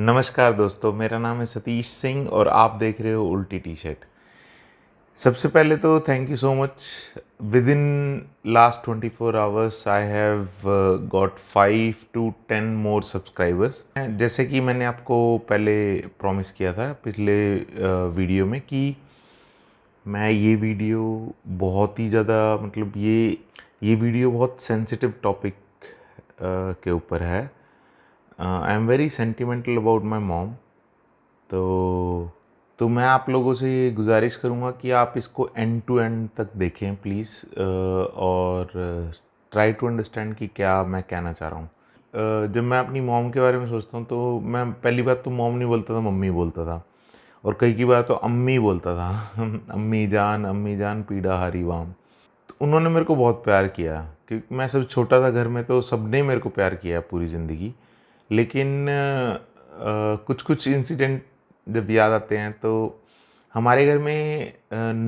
नमस्कार दोस्तों, मेरा नाम है सतीश सिंह और आप देख रहे हो उल्टी टी शर्ट। सबसे पहले तो thank you so much. With in last 24 hours I have got 5 to 10 more subscribers. जैसे कि मैंने आपको पहले प्रॉमिस किया था पिछले वीडियो में कि मैं ये वीडियो बहुत ही ज़्यादा मतलब ये वीडियो बहुत सेंसिटिव टॉपिक के ऊपर है। I am very sentimental about my mom. तो मैं आप लोगों से ये गुजारिश करूँगा कि आप इसको एंड टू एंड तक देखें प्लीज़, और ट्राई टू अंडरस्टैंड कि क्या मैं कहना चाह रहा हूँ। जब मैं अपनी मॉम के बारे में सोचता हूँ तो मैं पहली बात तो मॉम नहीं बोलता था, मम्मी बोलता था। और कई की बात तो अम्मी बोलता था अम्मी जान पीड़ा हारी वाम। तो उन्होंने मेरे को बहुत प्यार किया क्योंकि मैं सब छोटा था घर में, तो सब ने मेरे को प्यार किया पूरी ज़िंदगी। लेकिन कुछ कुछ इंसिडेंट जब याद आते हैं तो हमारे घर में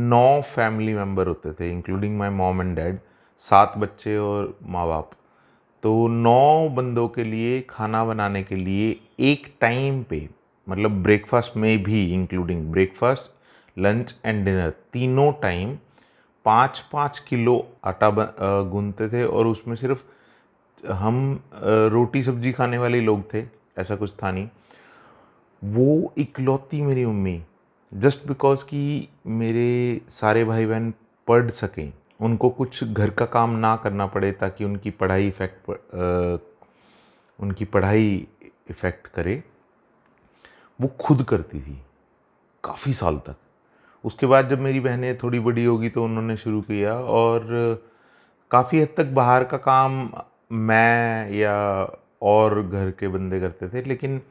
9 फैमिली मेम्बर होते थे including my mom and dad, 7 बच्चे और माँ बाप। तो 9 बंदों के लिए खाना बनाने के लिए एक टाइम पे, मतलब ब्रेकफास्ट में भी including breakfast, lunch and dinner, तीनों टाइम 5-5 किलो आटा गूंथते थे। और उसमें सिर्फ हम रोटी सब्जी खाने वाले लोग थे, ऐसा कुछ था नहीं। वो इकलौती मेरी मम्मी, जस्ट बिकॉज कि मेरे सारे भाई बहन पढ़ सकें, उनको कुछ घर का काम ना करना पड़े ताकि उनकी पढ़ाई इफ़ेक्ट करे, वो खुद करती थी काफ़ी साल तक। उसके बाद जब मेरी बहनें थोड़ी बड़ी होगी तो उन्होंने शुरू किया, और काफ़ी हद तक बाहर का काम मैं या और घर के बंदे करते थे। लेकिन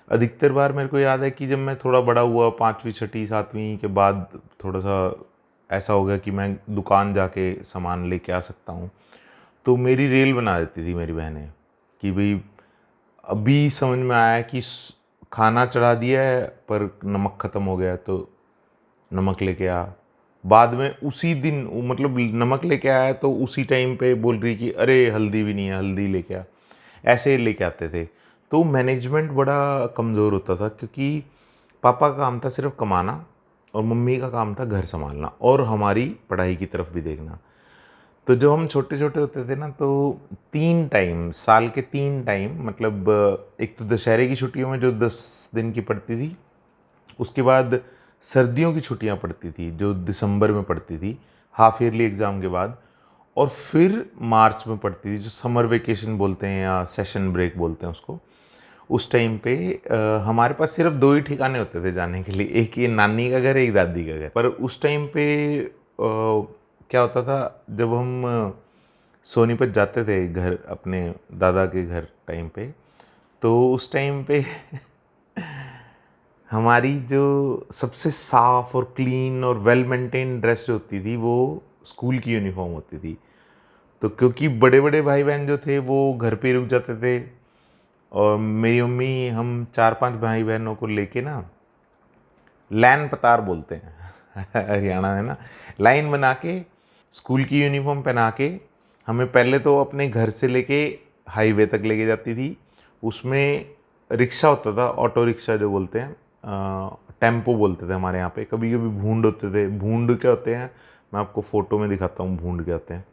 अधिकतर बार मेरे को याद है कि जब मैं थोड़ा बड़ा हुआ, 5वीं 6वीं 7वीं के बाद, थोड़ा सा ऐसा हो गया कि मैं दुकान जाके सामान लेके आ सकता हूँ, तो मेरी रेल बना देती थी मेरी बहनें कि भाई अभी समझ में आया कि खाना चढ़ा दिया है पर नमक ख़त्म हो गया, तो नमक लेके आ। बाद में उसी दिन मतलब नमक लेके आया तो उसी टाइम पे बोल रही कि अरे हल्दी भी नहीं है, हल्दी लेके आ। ऐसे लेके आते थे। तो मैनेजमेंट बड़ा कमज़ोर होता था क्योंकि पापा का काम था सिर्फ कमाना और मम्मी का काम था घर संभालना और हमारी पढ़ाई की तरफ भी देखना। तो जब हम छोटे छोटे होते थे ना, तो 3 टाइम, साल के 3 टाइम, मतलब एक तो दशहरे की छुट्टियों में जो 10 दिन की पड़ती थी, उसके बाद सर्दियों की छुट्टियां पड़ती थी जो दिसंबर में पड़ती थी हाफ ईयरली एग्ज़ाम के बाद, और फिर मार्च में पड़ती थी जो समर वेकेशन बोलते हैं या सेशन ब्रेक बोलते हैं उसको। उस टाइम पे हमारे पास सिर्फ 2 ही ठिकाने होते थे जाने के लिए, एक ये नानी का घर, एक दादी का घर। पर उस टाइम पे क्या होता था, जब हम सोनीपत जाते थे घर अपने दादा के घर टाइम पे, तो उस टाइम पे हमारी जो सबसे साफ और क्लीन और वेल मेंटेन ड्रेस जो होती थी वो स्कूल की यूनिफॉर्म होती थी। तो क्योंकि बड़े बड़े भाई बहन जो थे वो घर पे रुक जाते थे, और मेरी मम्मी हम 4-5 भाई बहनों को लेके ना, लाइन पतार बोलते हैं हरियाणा में ना, लाइन बना के स्कूल की यूनिफॉर्म पहना के हमें पहले तो अपने घर से लेके हाईवे तक लेके जाती थी। उसमें रिक्शा होता था, ऑटो रिक्शा जो बोलते हैं, टेम्पो बोलते थे हमारे यहाँ पे। कभी कभी भूंड होते थे। भूंड क्या होते हैं मैं आपको फ़ोटो में दिखाता हूँ, भूंड क्या होते हैं।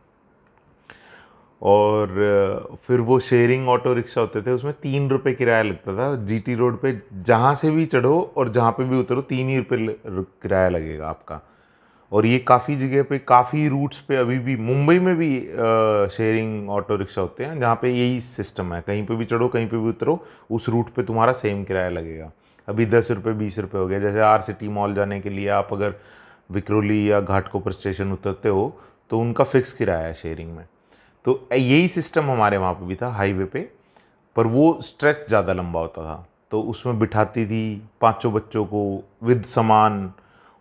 और फिर वो शेयरिंग ऑटो रिक्शा होते थे, उसमें 3 रुपये किराया लगता था। जीटी रोड पे जहाँ से भी चढ़ो और जहाँ पे भी उतरो 3 ही रुपये किराया लगेगा आपका। और ये काफ़ी जगह पे, काफ़ी रूट्स पे अभी भी, मुंबई में भी शेयरिंग ऑटो रिक्शा होते हैं जहाँ पे यही सिस्टम है, कहीं पे भी चढ़ो कहीं पे भी उतरो, उस रूट पे तुम्हारा सेम किराया लगेगा। अभी 10 रुपये 20 रुपये हो गया। जैसे आर सिटी मॉल जाने के लिए आप अगर विक्रोली या घाटकोपर स्टेशन उतरते हो तो उनका फिक्स किराया है शेयरिंग में। तो यही सिस्टम हमारे वहाँ पे भी था हाईवे पे, पर वो स्ट्रेच ज़्यादा लंबा होता था। तो उसमें बिठाती थी पाँचों बच्चों को विद सामान,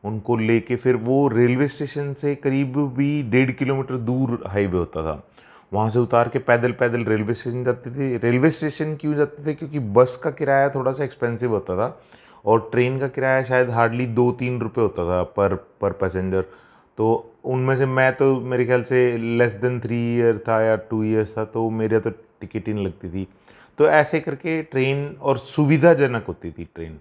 उनको लेके फिर वो रेलवे स्टेशन से करीब भी 1.5 किलोमीटर दूर हाईवे होता था। वहाँ से उतार के पैदल पैदल रेलवे स्टेशन जाते थे। रेलवे स्टेशन क्यों जाते थे? क्योंकि बस का किराया थोड़ा सा एक्सपेंसिव होता था और ट्रेन का किराया शायद हार्डली 2-3 रुपये होता था पर पैसेंजर। तो उनमें से मैं तो मेरे ख्याल से लेस देन 3 ईयर था या 2 ईयर्स था, तो मेरे तो टिकट ही नहीं लगती थी। तो ऐसे करके ट्रेन और सुविधाजनक होती थी ट्रेन।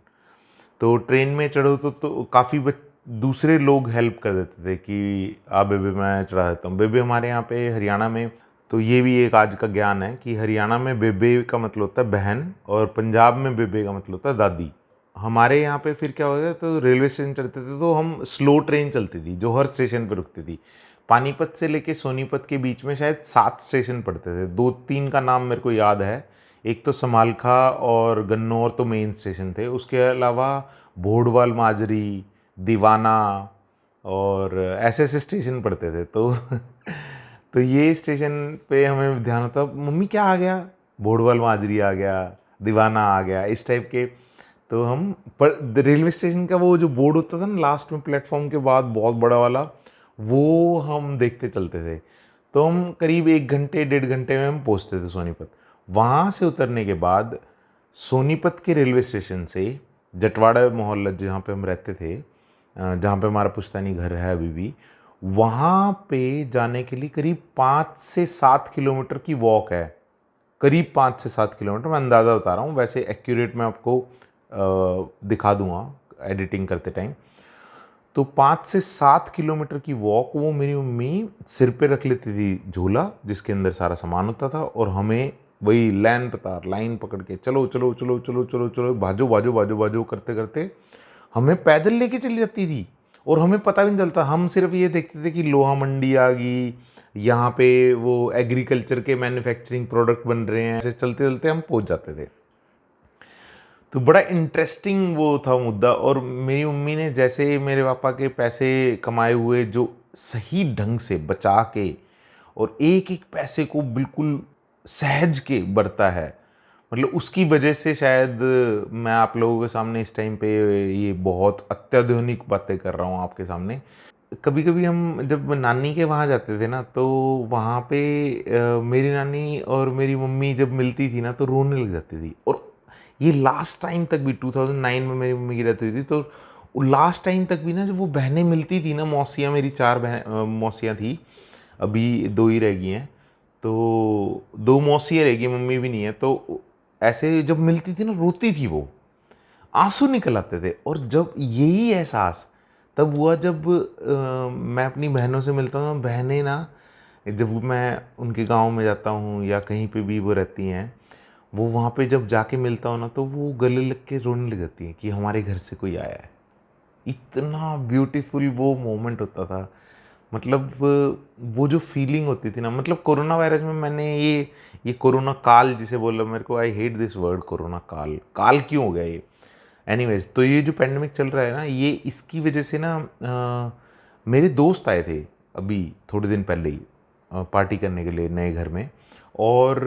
तो ट्रेन में चढ़ो तो काफ़ी दूसरे लोग हेल्प कर देते थे कि आ बेबे मैं चढ़ा देता हूँ। बेबे हमारे यहाँ पे हरियाणा में, तो ये भी एक आज का ज्ञान है कि हरियाणा में बेबे का मतलब होता है बहन और पंजाब में बेबे का मतलब होता है दादी। हमारे यहाँ पे फिर क्या हो गया, तो रेलवे स्टेशन चढ़ते थे तो हम स्लो ट्रेन चलती थी जो हर स्टेशन पे रुकती थी। पानीपत से लेके सोनीपत के बीच में शायद 7 स्टेशन पड़ते थे, 2-3 का नाम मेरे को याद है। एक तो समालखा और गन्नौर तो मेन स्टेशन थे, उसके अलावा भोडवाल माजरी, दीवाना और ऐसे ऐसे स्टेशन पड़ते थे। तो ये स्टेशन पे हमें ध्यान होता मम्मी क्या आ गया, भोडवाल माजरी आ गया, दीवाना आ गया, इस टाइप के। तो हम पर रेलवे स्टेशन का वो जो बोर्ड होता था ना लास्ट में प्लेटफॉर्म के बाद बहुत बड़ा वाला, वो हम देखते चलते थे। तो हम करीब 1 घंटे 1.5 घंटे में हम पहुंचते थे सोनीपत। वहाँ से उतरने के बाद सोनीपत के रेलवे स्टेशन से जटवाड़ा मोहल्ला जहाँ पे हम रहते थे, जहाँ पे हमारा पुश्तैनी घर है अभी भी, वहाँ पे जाने के लिए करीब 5 से 7 किलोमीटर की वॉक है। करीब 5 से 7 किलोमीटर, मैं अंदाज़ा बता रहा हूँ, वैसे एक्यूरेट मैं आपको दिखा दूंगा एडिटिंग करते टाइम। तो 5 से 7 किलोमीटर की वॉक वो मेरी मम्मी सिर पे रख लेती थी झोला जिसके अंदर सारा सामान होता था, और हमें वही लाइन पकड़ के चलो चलो चलो चलो चलो चलो भाजो भाजो भाजो भाजो करते करते हमें पैदल लेके चली जाती थी। और हमें पता भी नहीं चलता, हम सिर्फ ये देखते थे कि लोहा मंडी आ गई, यहाँ पे वो एग्रीकल्चर के मैन्युफैक्चरिंग प्रोडक्ट बन रहे हैं, ऐसे चलते चलते हम पहुँच जाते थे। तो बड़ा इंटरेस्टिंग वो था मुद्दा। और मेरी मम्मी ने जैसे मेरे पापा के पैसे कमाए हुए जो सही ढंग से बचा के और एक एक पैसे को बिल्कुल सहज के बरता है, मतलब उसकी वजह से शायद मैं आप लोगों के सामने इस टाइम पे ये बहुत अत्याधुनिक बातें कर रहा हूँ आपके सामने। कभी कभी हम जब नानी के वहाँ जाते थे ना, तो वहाँ पे मेरी नानी और मेरी मम्मी जब मिलती थी ना तो रोने लग जाती थी। और ये लास्ट टाइम तक भी 2009 में मेरी मम्मी की डेथ हुई थी, तो लास्ट टाइम तक भी ना जब वो बहनें मिलती थी ना, मौसियाँ, मेरी 4 बहन मौसियाँ थी, अभी 2 ही रह गई हैं। तो 2 मौसियाँ रह गई, मम्मी भी नहीं है। तो ऐसे जब मिलती थी ना रोती थी वो, आंसू निकल आते थे। और जब यही एहसास तब हुआ जब मैं अपनी बहनों से मिलता हूँ, बहनें ना जब मैं उनके गांव में जाता हूँ या कहीं पे भी वो रहती हैं, वो वहाँ पे जब जाके मिलता हूँ ना तो वो गले लग के रोने लग जाती हैं कि हमारे घर से कोई आया है। इतना ब्यूटीफुल वो मोमेंट होता था। मतलब वो जो फीलिंग होती थी ना, मतलब कोरोना वायरस में मैंने ये कोरोना काल जिसे बोला, मेरे को I hate this word corona काल, काल क्यों हो गया ये। एनीवेज, तो ये जो पैंडमिक चल रहा है ना, ये इसकी वजह से ना मेरे दोस्त आए थे अभी थोड़े दिन पहले ही पार्टी करने के लिए नए घर में। और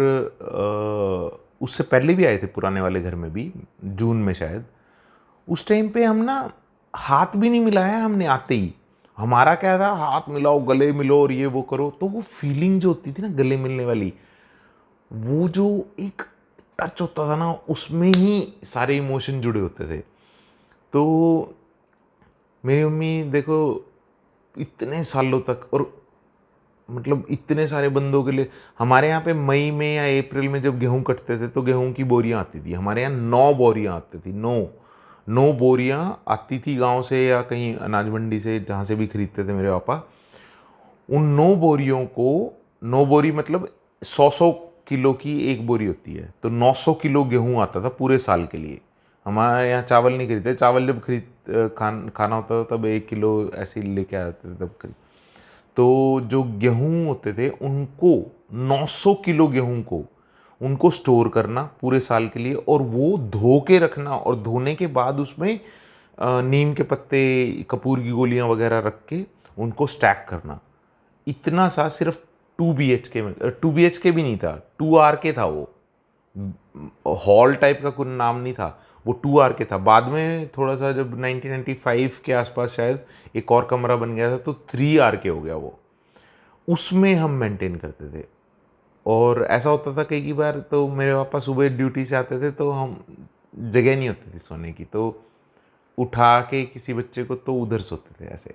उससे पहले भी आए थे पुराने वाले घर में भी, जून में शायद। उस टाइम पे हम ना हाथ भी नहीं मिलाया हमने आते ही। हमारा क्या था, हाथ मिलाओ गले मिलो और ये वो करो। तो वो फीलिंग जो होती थी ना गले मिलने वाली, वो जो एक टच होता था ना, उसमें ही सारे इमोशन जुड़े होते थे। तो मेरी मम्मी देखो इतने सालों तक, और मतलब इतने सारे बंदों के लिए, हमारे यहाँ पे मई में या अप्रैल में जब गेहूं कटते थे तो गेहूं की बोरियां आती थी हमारे यहाँ, 9 बोरियां आती थी, 9 बोरियां आती थी गांव से या कहीं अनाज मंडी से, जहाँ से भी खरीदते थे मेरे पापा। उन 9 बोरियों को, 9 बोरी मतलब 100-100 किलो की एक बोरी होती है, तो 900 किलो गेहूं आता था पूरे साल के लिए। हमारे यहाँ चावल नहीं खरीदते, चावल जब खाना होता था तब 1 किलो ऐसे ही लेके आते थे तब खरीद। तो जो गेहूं होते थे उनको, 900 किलो गेहूं को, उनको स्टोर करना पूरे साल के लिए, और वो धो के रखना, और धोने के बाद उसमें नीम के पत्ते, कपूर की गोलियां वगैरह रख के उनको स्टैक करना। इतना सा सिर्फ 2 BHK में, 2 BHK भी नहीं था, 2 RK था वो। हॉल टाइप का कोई नाम नहीं था, वो 2 RK था। बाद में थोड़ा सा जब 1995 के आसपास शायद एक और कमरा बन गया था तो 3 RK हो गया वो। उसमें हम मेंटेन करते थे। और ऐसा होता था कई बार, तो मेरे पापा सुबह ड्यूटी से आते थे तो हम, जगह नहीं होती थी सोने की, तो उठा के किसी बच्चे को तो उधर सोते थे ऐसे।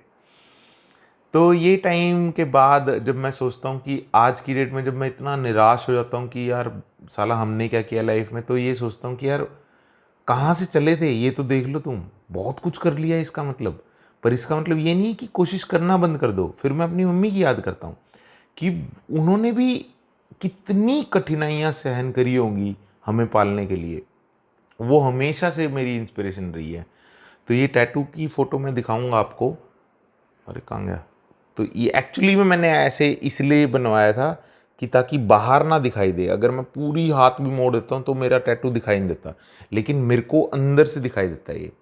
तो ये टाइम के बाद जब मैं सोचता हूँ कि आज की डेट में जब मैं इतना निराश हो जाता हूँ कि यार साला हमने क्या किया लाइफ में, तो ये सोचता हूँ कि यार कहाँ से चले थे, ये तो देख लो तुम, बहुत कुछ कर लिया इसका मतलब। पर इसका मतलब ये नहीं है कि कोशिश करना बंद कर दो। फिर मैं अपनी मम्मी की याद करता हूँ कि उन्होंने भी कितनी कठिनाइयाँ सहन करी होंगी हमें पालने के लिए। वो हमेशा से मेरी इंस्पिरेशन रही है। तो ये टैटू की फ़ोटो मैं दिखाऊँगा आपको। अरे कहाँ गया? तो ये एक्चुअली में मैंने ऐसे इसलिए बनवाया था कि ताकि बाहर ना दिखाई दे। अगर मैं पूरी हाथ भी मोड़ देता हूँ तो मेरा टैटू दिखाई नहीं देता, लेकिन मेरे को अंदर से दिखाई देता है ये।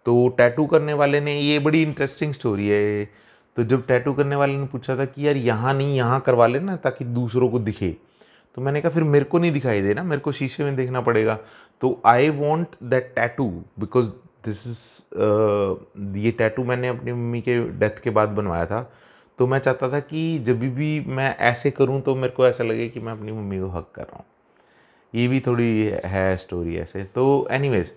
तो टैटू करने वाले ने, ये बड़ी इंटरेस्टिंग स्टोरी है ये। तो जब टैटू करने वाले ने पूछा था कि यार यहाँ नहीं, यहाँ करवा लेना ताकि दूसरों को दिखे, तो मैंने कहा फिर मेरे को नहीं दिखाई देना, मेरे को शीशे में देखना पड़ेगा। तो I want that tattoo because this is ये टैटू मैंने अपनी मम्मी के डेथ के बाद बनवाया था। तो मैं चाहता था कि जब भी मैं ऐसे करूं तो मेरे को ऐसा लगे कि मैं अपनी मम्मी को हक कर रहा हूँ। ये भी थोड़ी है स्टोरी ऐसे। तो एनीवेज,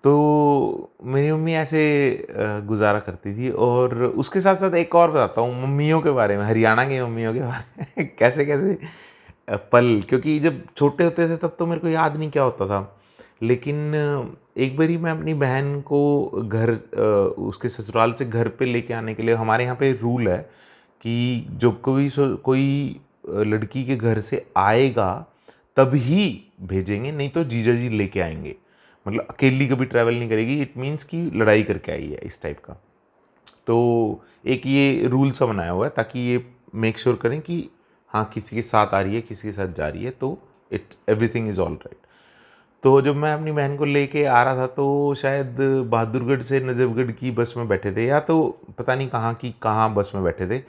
तो मेरी मम्मी ऐसे गुज़ारा करती थी। और उसके साथ-साथ एक और बताता हूँ मम्मियों के बारे में, हरियाणा की मम्मियों के बारे में कैसे-कैसे पल, क्योंकि जब छोटे होते थे तब तो मेरे को याद नहीं क्या होता था। लेकिन एक बारी मैं अपनी बहन को उसके ससुराल से घर पे लेके आने के लिए, हमारे यहाँ पे रूल है कि जब कोई लड़की के घर से आएगा तभी भेजेंगे, नहीं तो जीजा जी लेके आएँगे। मतलब अकेली कभी ट्रैवल नहीं करेगी, इट मीन्स कि लड़ाई करके आई है, इस टाइप का। तो एक ये रूल सा बनाया हुआ है ताकि ये मेक श्योर करें कि हाँ, किसी के साथ आ रही है, किसी के साथ जा रही है, तो it everything is all right. तो जब मैं अपनी बहन को लेके आ रहा था तो शायद बहादुरगढ़ से नजफगढ़ की बस में बैठे थे, या तो पता नहीं कहाँ की कहाँ बस में बैठे थे।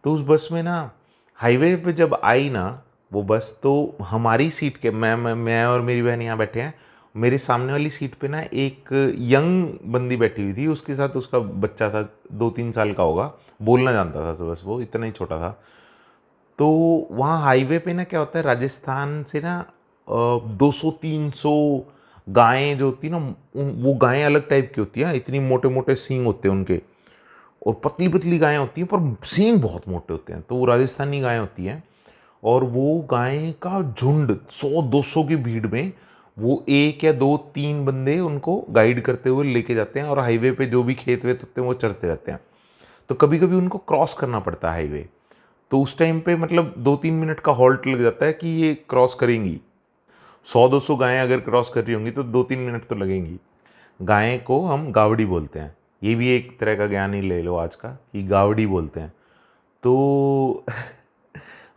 तो उस बस में ना, हाईवे पे जब आई ना वो बस, तो हमारी सीट के, मैं और मेरी बहन यहाँ बैठे हैं, मेरे सामने वाली सीट पे ना एक यंग बंदी बैठी हुई थी, उसके साथ उसका बच्चा था, 2-3 साल का होगा, बोलना जानता था तो बस, वो इतना ही छोटा था। तो वहाँ हाईवे पे ना क्या होता है, राजस्थान से ना 200-300 गायें जो होती है ना, वो गायें अलग टाइप की होती हैं, इतनी मोटे मोटे सींग होते हैं उनके, और पतली पतली गायें होती हैं पर सींग बहुत मोटे होते हैं, तो वो राजस्थानी गायें होती हैं। और वो गायें का झुंड 100-200 की भीड़ में, वो एक या दो तीन बंदे उनको गाइड करते हुए लेके जाते हैं, और हाईवे पे जो भी खेत वेत होते हैं वो चरते रहते हैं। तो कभी कभी उनको क्रॉस करना पड़ता है हाईवे। तो उस टाइम पे मतलब 2-3 मिनट का हॉल्ट लग जाता है कि ये क्रॉस करेंगी। 100-200 गायें अगर क्रॉस कर रही होंगी तो 2-3 मिनट तो लगेंगी। गायें को हम गावड़ी बोलते हैं। ये भी एक तरह का ज्ञान ही ले लो आज का, कि गावड़ी बोलते हैं। तो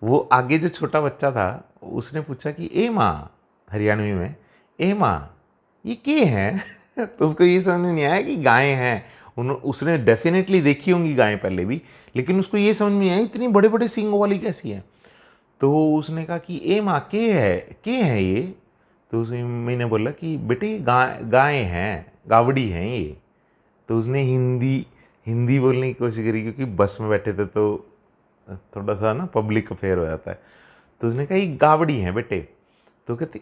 वो आगे जो छोटा बच्चा था, उसने पूछा कि ए माँ, हरियाणवी में, ए माँ ये क्या है? तो उसको ये समझ में नहीं आया कि गायें हैं। उसने डेफिनेटली देखी होंगी गायें पहले भी, लेकिन उसको ये समझ में नहीं आया इतनी बड़े बड़े सींगों वाली कैसी है। तो उसने कहा कि ए माँ के है ये? तो उसने मैंने बोला कि बेटे गायें हैं, गावड़ी हैं ये। तो उसने हिंदी हिंदी बोलने की कोशिश करी, क्योंकि बस में बैठे थे तो थोड़ा सा ना पब्लिक अफेयर हो जाता है। तो उसने कहा ये गावड़ी हैं बेटे। तो कहती,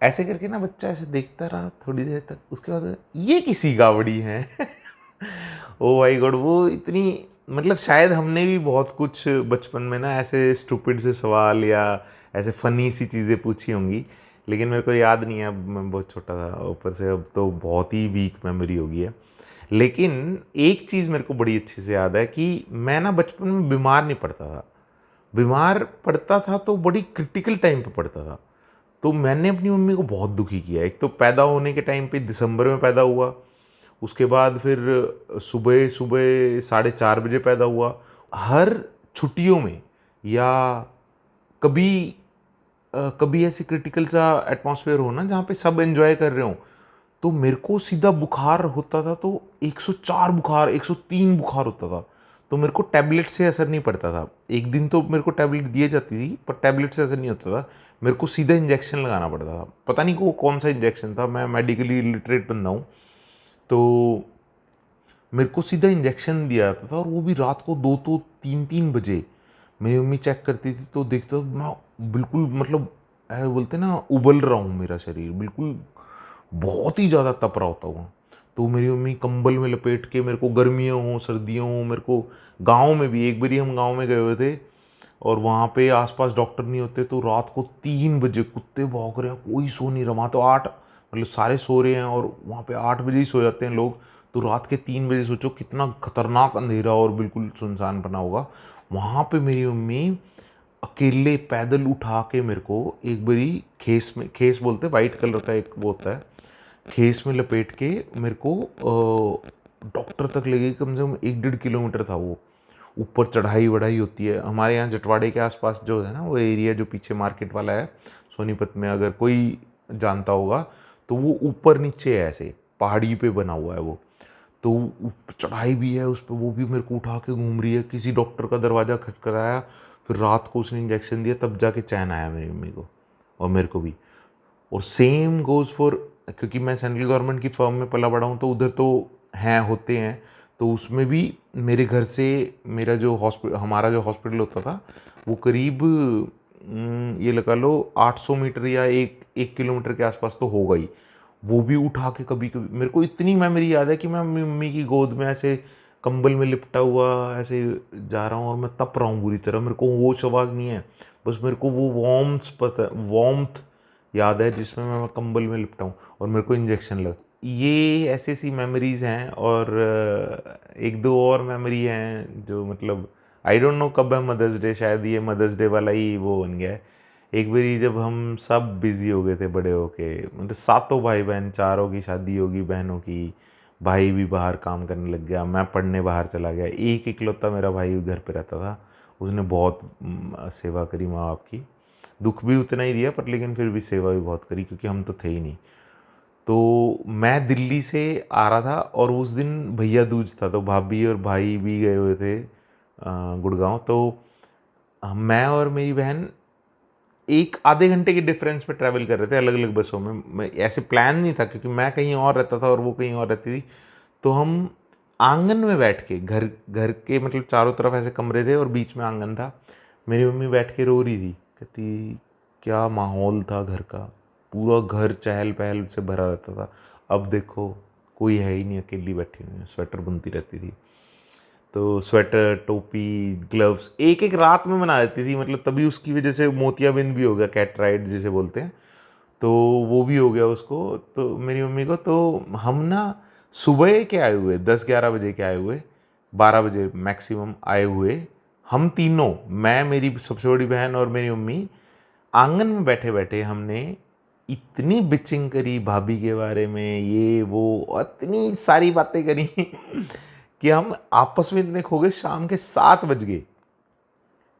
ऐसे करके ना बच्चा ऐसे देखता रहा थोड़ी देर तक, उसके बाद ये किसी गावड़ी हैं। ओ माय गॉड, वो इतनी, मतलब शायद हमने भी बहुत कुछ बचपन में ना ऐसे स्टूपिड से सवाल या ऐसे फनी सी चीज़ें पूछी होंगी, लेकिन मेरे को याद नहीं है, अब मैं बहुत छोटा था, ऊपर से अब तो बहुत ही वीक मेमोरी हो गई है। लेकिन एक चीज़ मेरे को बड़ी अच्छी से याद है कि मैं ना बचपन में बीमार नहीं पड़ता था। बीमार पड़ता था तो बड़ी क्रिटिकल टाइम पे पड़ता था। तो मैंने अपनी मम्मी को बहुत दुखी किया। एक तो पैदा होने के टाइम पे दिसंबर में पैदा हुआ, उसके बाद फिर सुबह सुबह 4:30 बजे पैदा हुआ। हर छुट्टियों में, या कभी कभी ऐसे क्रिटिकल सा एटमॉस्फेयर हो ना जहाँ पे सब एंजॉय कर रहे हो, तो मेरे को सीधा बुखार होता था। तो 104 बुखार, 103 बुखार होता था। तो मेरे को टैबलेट से असर नहीं पड़ता था। एक दिन तो मेरे को टैबलेट दिए जाती थी, पर टैबलेट से असर नहीं होता था। मेरे को सीधा इंजेक्शन लगाना पड़ता था। पता नहीं वो कौन सा इंजेक्शन था, मैं मेडिकली लिटरेट बंदा हूँ। तो मेरे को सीधा इंजेक्शन दिया जाता था, और वो भी रात को 2-3 बजे। मेरी मम्मी चेक करती थी तो देखता मैं बिल्कुल, मतलब बोलते ना, उबल रहा हूँ, मेरा शरीर बिल्कुल बहुत ही ज़्यादा तप रहा होता हुआ। तो मेरी मम्मी कंबल में लपेट के, मेरे को गर्मियाँ हों सर्दियाँ हों, मेरे को गाँव में भी, एक बारी हम गाँव में गए हुए थे और वहाँ पे आसपास डॉक्टर नहीं होते, तो रात को 3 बजे कुत्ते भौंक रहे हैं, कोई सो नहीं रहा। वहाँ तो 8, मतलब सारे सो रहे हैं और वहाँ पे 8 बजे ही सो जाते हैं लोग। तो रात के 3 बजे सोचो कितना खतरनाक अंधेरा और बिल्कुल सुनसान बना होगा। वहाँ पे मेरी मम्मी अकेले पैदल उठा के मेरे को एक बारी खेस में, खेस बोलते हैं वाइट कलर का एक वो होता है, खेस में लपेट के मेरे को डॉक्टर तक ले गई। कम से कम 1-1.5 किलोमीटर था वो। ऊपर चढ़ाई वढ़ाई होती है। हमारे यहाँ जटवाड़े के आसपास जो है ना वो एरिया, जो पीछे मार्केट वाला है सोनीपत में, अगर कोई जानता होगा तो वो ऊपर नीचे है, ऐसे पहाड़ी पे बना हुआ है वो। तो चढ़ाई भी है उस पर, वो भी मेरे को उठा के घूम रही है। किसी डॉक्टर का दरवाज़ा खटखटाया, फिर रात को उसने इंजेक्शन दिया, तब जाके चैन आया मेरी मम्मी को और मेरे को भी। और सेम गोज़ फॉर, क्योंकि मैं सेंट्रल गवर्नमेंट की फर्म में पला बड़ा हूँ, तो उधर तो हैं, होते हैं। तो उसमें भी मेरे घर से मेरा जो हमारा जो हॉस्पिटल होता था वो करीब ये लगा लो 800 मीटर या 1 किलोमीटर के आसपास तो होगा ही। वो भी उठा के कभी कभी, मेरे को इतनी मेमोरी याद है कि मैं अपनी मम्मी की गोद में ऐसे कंबल में लिपटा हुआ ऐसे जा रहा हूँ और मैं तप रहा हूँ बुरी तरह। मेरे को होश आवाज़ नहीं है, बस मेरे को वो वार्मथ याद है जिसमें मैं कंबल में लिपटा हूँ और मेरे को इंजेक्शन लगा। ये ऐसी ऐसी मेमोरीज हैं। और एक दो और मेमोरी हैं जो मतलब आई डोंट नो कब है मदर्स डे, शायद ये मदर्स डे वाला ही वो बन गया है। एक बारी जब हम सब बिजी हो गए थे बड़े होके, मतलब सातों भाई बहन, चारों की शादी होगी बहनों की, भाई भी बाहर काम करने लग गया, मैं पढ़ने बाहर चला गया, एक इकलौता मेरा भाई घर पे रहता था। उसने बहुत सेवा करी माँ बाप की, दुख भी उतना ही दिया पर लेकिन फिर भी सेवा भी बहुत करी, क्योंकि हम तो थे ही नहीं। तो मैं दिल्ली से आ रहा था और उस दिन भैया दूज था, तो भाभी और भाई भी गए हुए थे गुड़गांव। तो मैं और मेरी बहन एक आधे घंटे के डिफरेंस पे ट्रैवल कर रहे थे अलग अलग बसों में। मैं ऐसे प्लान नहीं था क्योंकि मैं कहीं और रहता था और वो कहीं और रहती थी। तो हम आंगन में बैठ के, घर घर के मतलब चारों तरफ ऐसे कमरे थे और बीच में आंगन था। मेरी मम्मी बैठ के रो रही थी, कहती क्या माहौल था घर का, पूरा घर चहल पहल से भरा रहता था। अब देखो कोई है ही नहीं, अकेली बैठी हुई है, स्वेटर बुनती रहती थी। तो स्वेटर, टोपी, ग्लव्स एक एक रात में बना देती थी, मतलब तभी उसकी वजह से मोतियाबिंद भी हो गया, कैट राइड जिसे बोलते हैं, तो वो भी हो गया उसको। तो मेरी मम्मी को, तो हम ना सुबह के आए हुए, 10-11 बजे के आए हुए, 12 बजे मैक्सिमम आए हुए, हम तीनों, मैं, मेरी सबसे बड़ी बहन और मेरी मम्मी, आंगन में बैठे बैठे हमने इतनी बिचिंग करी भाभी के बारे में, ये वो इतनी सारी बातें करी कि हम आपस में इतने खो गए। शाम के 7 बज गए,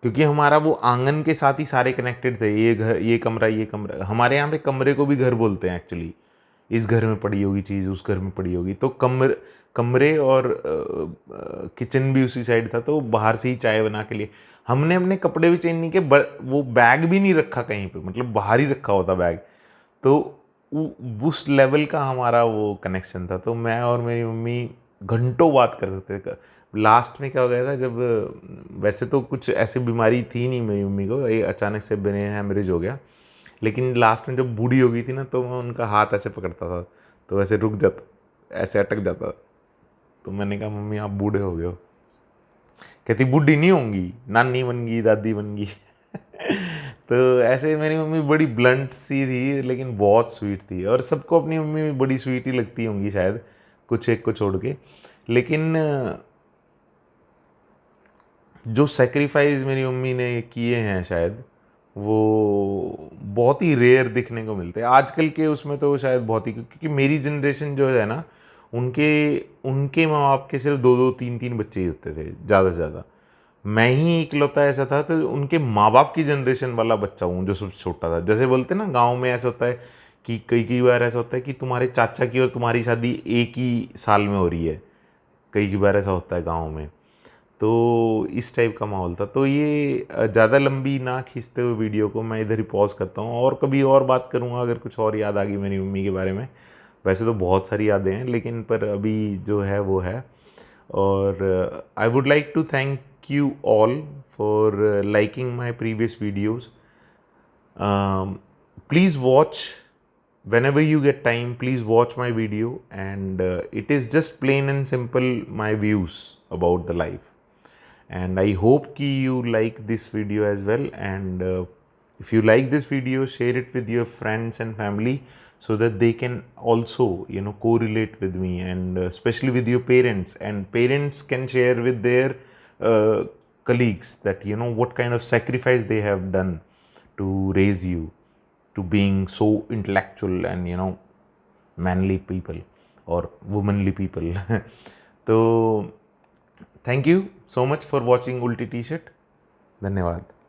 क्योंकि हमारा वो आंगन के साथ ही सारे कनेक्टेड थे, ये घर, ये कमरा, ये कमरा। हमारे यहाँ पे कमरे को भी घर बोलते हैं एक्चुअली। इस घर में पड़ी होगी चीज़, उस घर में पड़ी होगी, तो कमरे और किचन भी उसी साइड था, तो बाहर से ही चाय बना के लिए हमने अपने कपड़े भी चेंज नहीं किए, वो बैग भी नहीं रखा कहीं पे, मतलब बाहर ही रखा होता बैग। तो उस लेवल का हमारा वो कनेक्शन था। तो मैं और मेरी मम्मी घंटों बात कर सकते थे। लास्ट में क्या हो गया था, जब वैसे तो कुछ ऐसी बीमारी थी नहीं मेरी मम्मी को, ये अचानक से ब्रेन हैमरेज हो गया, लेकिन लास्ट में जब बूढ़ी हो गई थी ना, तो मैं उनका हाथ ऐसे पकड़ता था तो ऐसे रुक जाता, ऐसे अटक जाता। तो मैंने कहा मम्मी आप बूढ़े हो गए हो। कहती बूढ़ी नहीं होंगी, नानी बन गई, दादी बन गई। तो ऐसे मेरी मम्मी बड़ी ब्लंट सी थी लेकिन बहुत स्वीट थी, और सबको अपनी मम्मी बड़ी स्वीट ही लगती होंगी शायद, कुछ एक को छोड़ के। लेकिन जो सेक्रीफाइस मेरी मम्मी ने किए हैं शायद, वो बहुत ही रेयर दिखने को मिलते हैं आजकल के उसमें, तो शायद बहुत ही, क्योंकि मेरी जनरेशन जो है ना, उनके उनके माँ बाप के सिर्फ दो दो तीन तीन बच्चे ही होते थे ज़्यादा से ज़्यादा। मैं ही इकलौता ऐसा था, तो उनके माँ बाप की जनरेशन वाला बच्चा हूँ जो सबसे छोटा था। जैसे बोलते हैं ना गाँव में ऐसा होता है कि कई कई बार ऐसा होता है कि तुम्हारे चाचा की और तुम्हारी शादी एक ही साल में हो रही है, कई बार ऐसा होता है गाँव में। तो इस टाइप का माहौल था। तो ये ज़्यादा लंबी ना खींचते हुए वीडियो को मैं इधर ही पॉज़ करता हूँ, और कभी और बात करूँगा अगर कुछ और याद आ गई मेरी मम्मी के बारे में। वैसे तो बहुत सारी यादें हैं, लेकिन पर अभी जो है वो है। और I would like to thank you all for liking my previous videos. Please watch whenever you get time, please watch my video, and it is just plain and simple my views about the life. And I hope ki you like this video as well, and if you like this video, share it with your friends and family so that they can also, you know, correlate with me, and especially with your parents, and parents can share with their uh, colleagues that, you know, what kind of sacrifice they have done to raise you to being so intellectual and, you know, manly people or womanly people. So thank you so much for watching Ulti T-shirt. धन्यवाद.